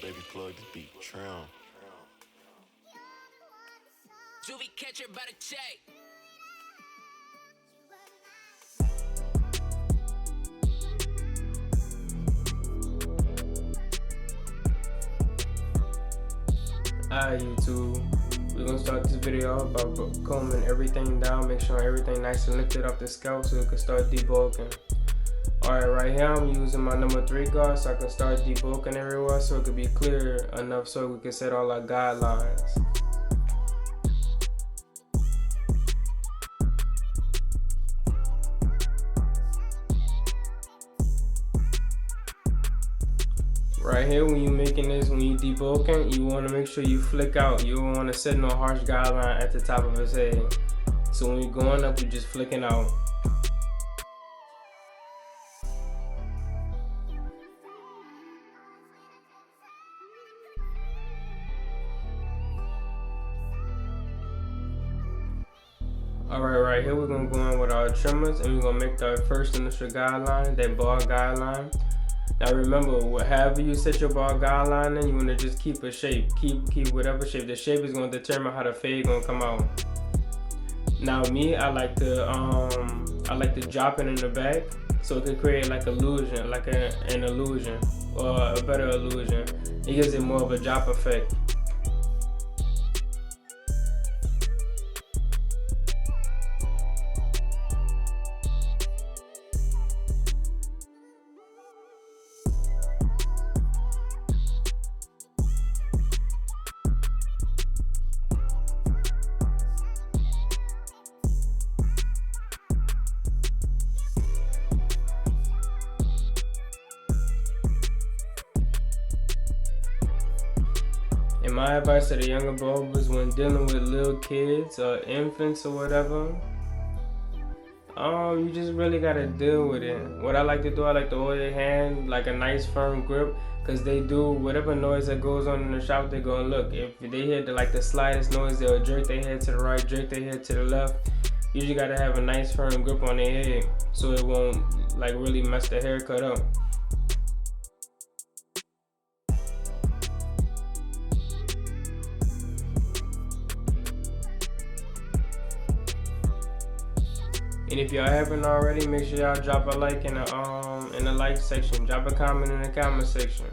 Baby plug this beat, trim. Juvie catcher by the check. Alright YouTube, we're gonna start this video about combing everything down, make sure everything nice and lifted off the scalp so we can start debulking. Alright, right here I'm using my number 3 guard so I can start debulking everywhere so it could be clear enough so we can set all our guidelines. Right here, when you're making this, when you debulking, you want to make sure you flick out. You don't want to set no harsh guideline at the top of his head. So when you're going up, you're just flicking out. Alright, right here we're going to go in with our trimmers and we're going to make the first initial guideline, that bar guideline. Now remember, however you set your bar guideline in, you want to just keep a shape. Keep whatever shape. The shape is going to determine how the fade going to come out. Now me, I like to drop it in the back so it could create like illusion, like an illusion or a better illusion. It gives it more of a drop effect. And my advice to the younger barbers when dealing with little kids or infants or whatever, you just really gotta deal with it. What I like to do, I like to hold your hand like a nice firm grip, cause they do whatever noise that goes on in the shop, they gonna look. If they hear the slightest noise, they'll jerk their head to the right, jerk their head to the left. You just gotta have a nice firm grip on their head so it won't like really mess the haircut up. And if y'all haven't already, make sure y'all drop a like in the like section. Drop a comment in the comment section.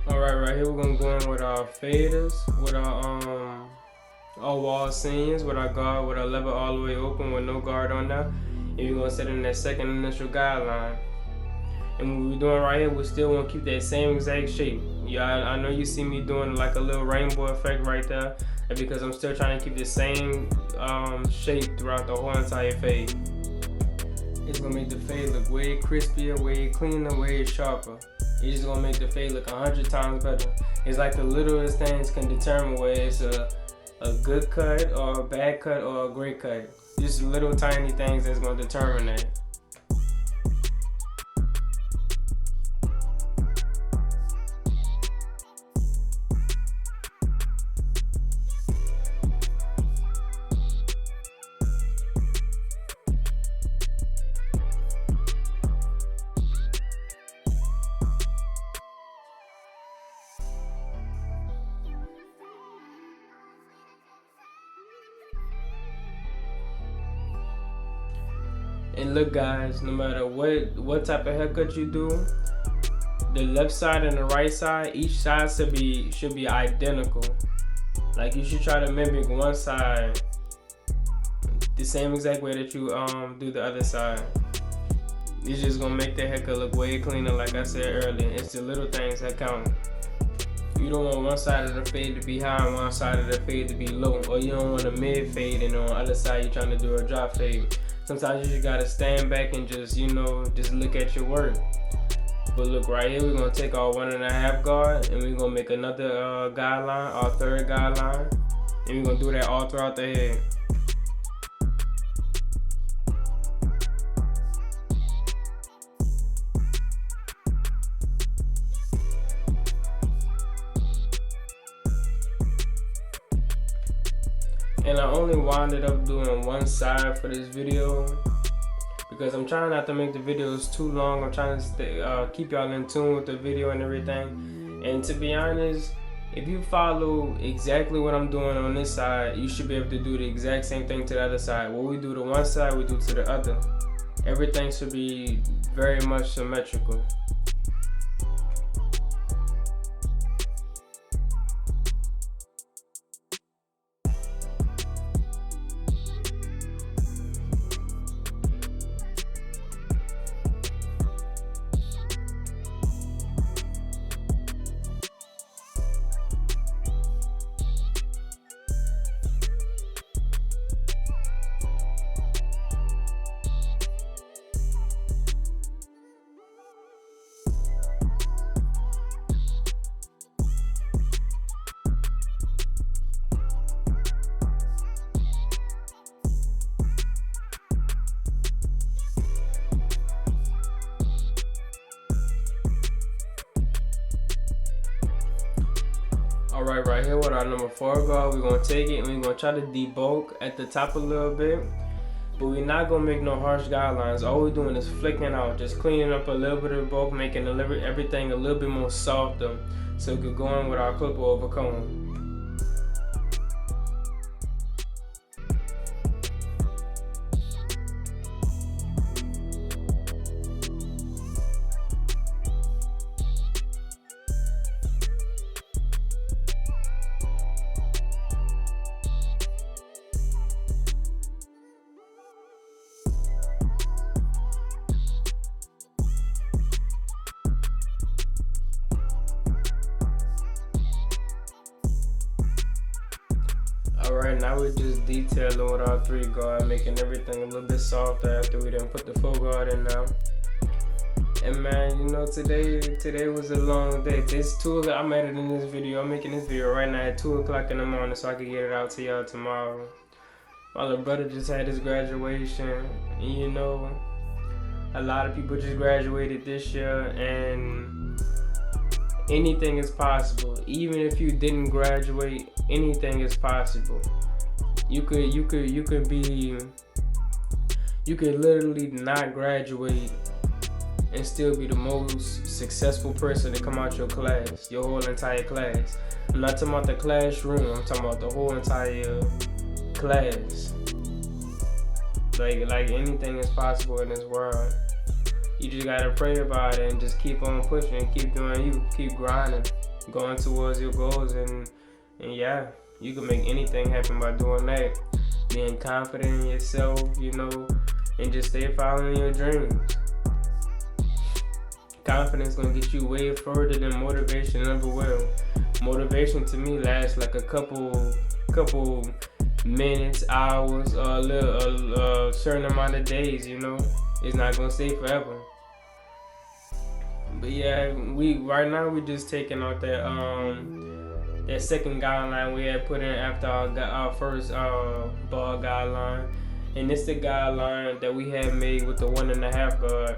Alright, right here we're gonna go in with our faders, with our wall seams, with our guard, with our lever all the way open with no guard on there. And we're gonna set in that second initial guideline. And what we're doing right here, we still want to keep that same exact shape. Yeah, I know you see me doing like a little rainbow effect right there, and because I'm still trying to keep the same shape throughout the whole entire fade. It's gonna make the fade look way crispier, way cleaner, way sharper. It's just gonna make the fade look 100 times better. It's like the littlest things can determine whether it's a good cut or a bad cut or a great cut. Just little tiny things that's gonna determine that. And look guys, no matter what type of haircut you do, the left side and the right side, each side should be identical. Like you should try to mimic one side the same exact way that you do the other side. It's just gonna make the haircut look way cleaner, like I said earlier. It's the little things that count. You don't want one side of the fade to be high and one side of the fade to be low, or you don't want a mid fade and on the other side you're trying to do a drop fade. Sometimes you just gotta stand back and just look at your work. But look, right here we're gonna take our 1.5 guard and we're gonna make another guideline, our third guideline. And we're gonna do that all throughout the head. And I only winded up doing one side for this video because I'm trying not to make the videos too long. I'm trying to keep y'all in tune with the video and everything. And to be honest, if you follow exactly what I'm doing on this side, you should be able to do the exact same thing to the other side. What we do to one side, we do to the other. Everything should be very much symmetrical. Alright, right here with our number 4 guard, we're going to take it and we're going to try to debulk at the top a little bit. But we're not going to make no harsh guidelines. All we're doing is flicking out, just cleaning up a little bit of the bulk, making everything a little bit more softer so we could go in with our clipper over comb. Alright, now we're just detailing with our 3 guard, making everything a little bit softer after we done put the 4 guard in now. And man, you know, today was a long day. This 2 o'clock, I'm editing this video. I'm making this video right now at 2 o'clock in the morning so I can get it out to y'all tomorrow. My little brother just had his graduation, and you know, a lot of people just graduated this year, and anything is possible. Even if you didn't graduate, anything is possible. You could literally not graduate and still be the most successful person to come out your class, your whole entire class. I'm not talking about the classroom, I'm talking about the whole entire class. Like anything is possible in this world. You just gotta pray about it and just keep on pushing, keep doing you, keep grinding, going towards your goals, and yeah, you can make anything happen by doing that. Being confident in yourself, you know, and just stay following your dreams. Confidence gonna get you way further than motivation ever will. Motivation to me lasts like a couple minutes, hours, or a certain amount of days, you know. It's not gonna stay forever. But yeah, right now we just taking out that second guideline we had put in after our first ball guideline, and it's the guideline that we had made with the 1.5 guard.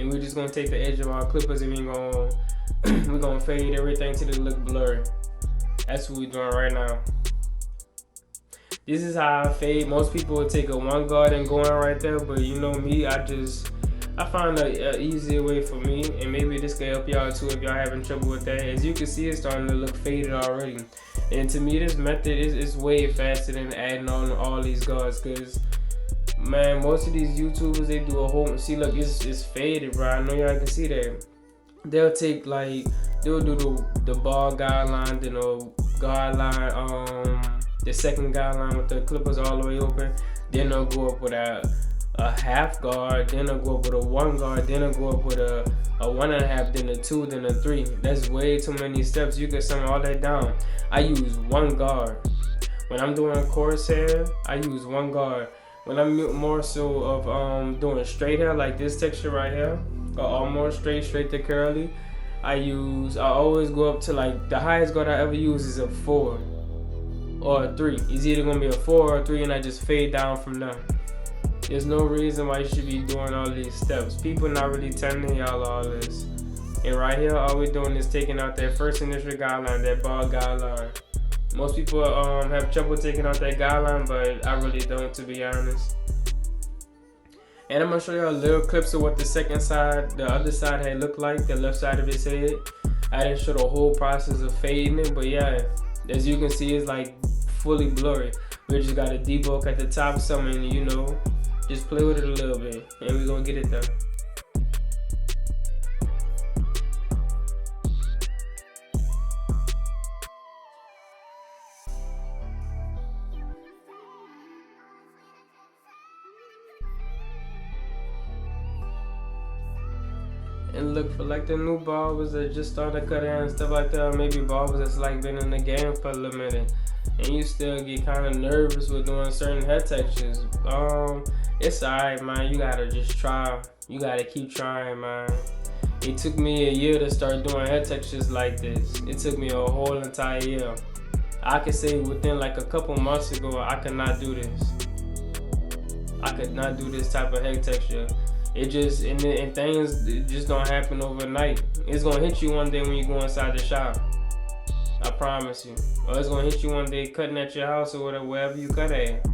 And we're just gonna take the edge of our clippers and we're gonna fade everything till it look blurry. That's what we're doing right now. This is how I fade. Most people would take a 1 guard and go in right there, but you know me, I find an easier way for me, and maybe this can help y'all too if y'all having trouble with that. As you can see, it's starting to look faded already. And to me, this method is way faster than adding on all these guards, cause man, most of these YouTubers, they do a whole, see look, it's faded, bro. I know y'all can see that. They'll do the ball guideline, then the guideline, the second guideline with the clippers all the way open. Then they'll go up with a half guard, then they'll go up with a 1 guard, then they'll go up with a 1.5, then a 2, then a 3. That's way too many steps. You can sum all that down. I use 1 guard. When I'm doing coarse hair, I use 1 guard. When I'm more so of doing straight hair, like this texture right here, or almost straight to curly, I always go up to, like, the highest guard I ever use is a 4. or a 3. It's either gonna be a 4 or a 3, and I just fade down from there. There's no reason why you should be doing all these steps. People not really telling y'all all this. And right here, all we're doing is taking out that first initial guideline, that bald guideline. Most people have trouble taking out that guideline, but I really don't, to be honest. And I'm gonna show you a little clips of what the other side had looked like, the left side of his head. I didn't show the whole process of fading it, but yeah, as you can see, it's like fully blurry. We just got a debulk at the top, something, you know, just play with it a little bit, and we're gonna get it done. And look, for like the new barbers that just started cutting hair and stuff like that, or maybe barbers that's like been in the game for a little minute, and you still get kind of nervous with doing certain hair textures, it's alright, man. You gotta just try. You gotta keep trying, man. It took me a year to start doing hair textures like this. It took me a whole entire year. I could say within like a couple months ago, I could not do this. I could not do this type of hair texture. It just, and things just don't happen overnight. It's gonna hit you one day when you go inside the shop. I promise you. Or it's gonna hit you one day cutting at your house or whatever, wherever you cut at.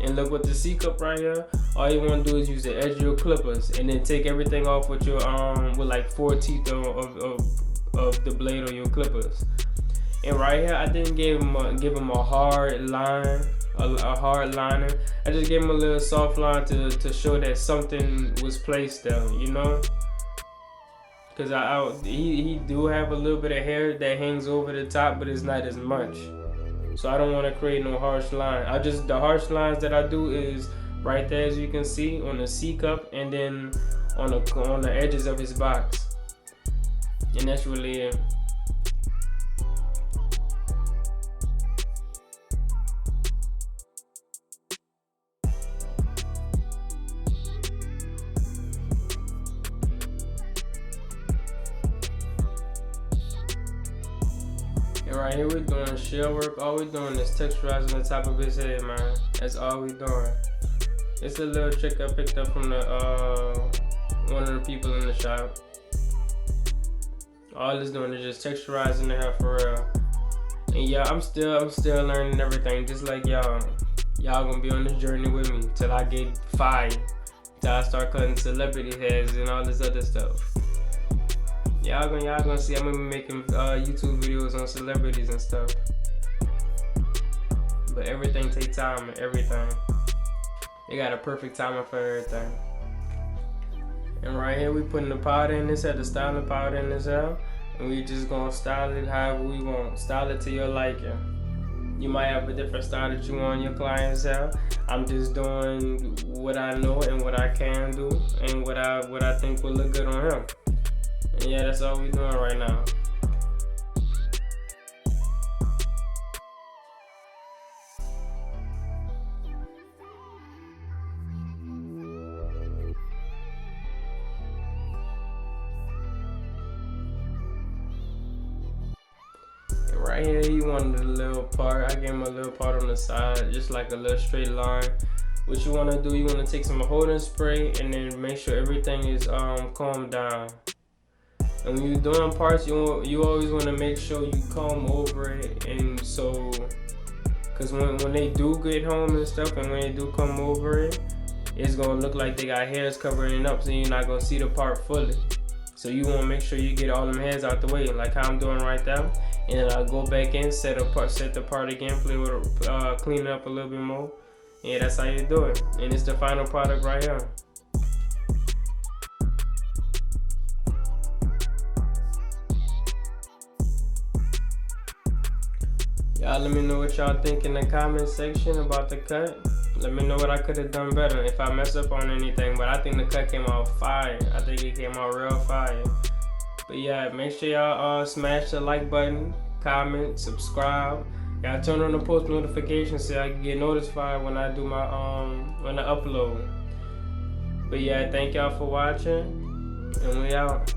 And look, with the C cup right here, all you wanna do is use the edge of your clippers and then take everything off with your with like 4 teeth of the blade on your clippers. And right here, I didn't give him a hard line. A hard liner. I just gave him a little soft line to show that something was placed there, you know. Cause he do have a little bit of hair that hangs over the top, but it's not as much. So I don't want to create no harsh line. The harsh lines that I do is right there, as you can see, on the C cup, and then on the edges of his box, and that's really it. And right here we're doing shell work. All we're doing is texturizing the top of his head, man. That's all we're doing. It's a little trick I picked up from one of the people in the shop. All it's doing is just texturizing the hair for real. And yeah, I'm still learning everything, just like y'all. Y'all gonna be on this journey with me till I get fired, till I start cutting celebrity heads and all this other stuff. Y'all gonna see I'm gonna be making YouTube videos on celebrities and stuff. But everything takes time and everything. They got a perfect timer for everything. And right here we putting the powder in this hair, the styling powder in this hair. And we just gonna style it however we want. Style it to your liking. You might have a different style that you want your client's hair. I'm just doing what I know and what I can do and what I think will look good on him. And yeah, that's all we're doing right now. And right here, he wanted a little part. I gave him a little part on the side, just like a little straight line. What you want to do, you want to take some holding spray and then make sure everything is combed down. And when you're doing parts, you always want to make sure you comb over it, and so, cause when they do get home and stuff, and when they do come over it, it's gonna look like they got hairs covering it up, so you're not gonna see the part fully. So you want to make sure you get all them hairs out the way, like how I'm doing right now. And then I'll go back in, set the part again, play with clean it up a little bit more. Yeah, that's how you do it. And it's the final product right here. Y'all let me know what y'all think in the comment section about the cut. Let me know what I could have done better if I mess up on anything, but I think the cut came out fire. I think it came out real fire. But yeah, make sure y'all smash the like button, comment, subscribe. Y'all turn on the post notifications so I can get notified when I do my when I upload. But yeah, thank y'all for watching, and we out.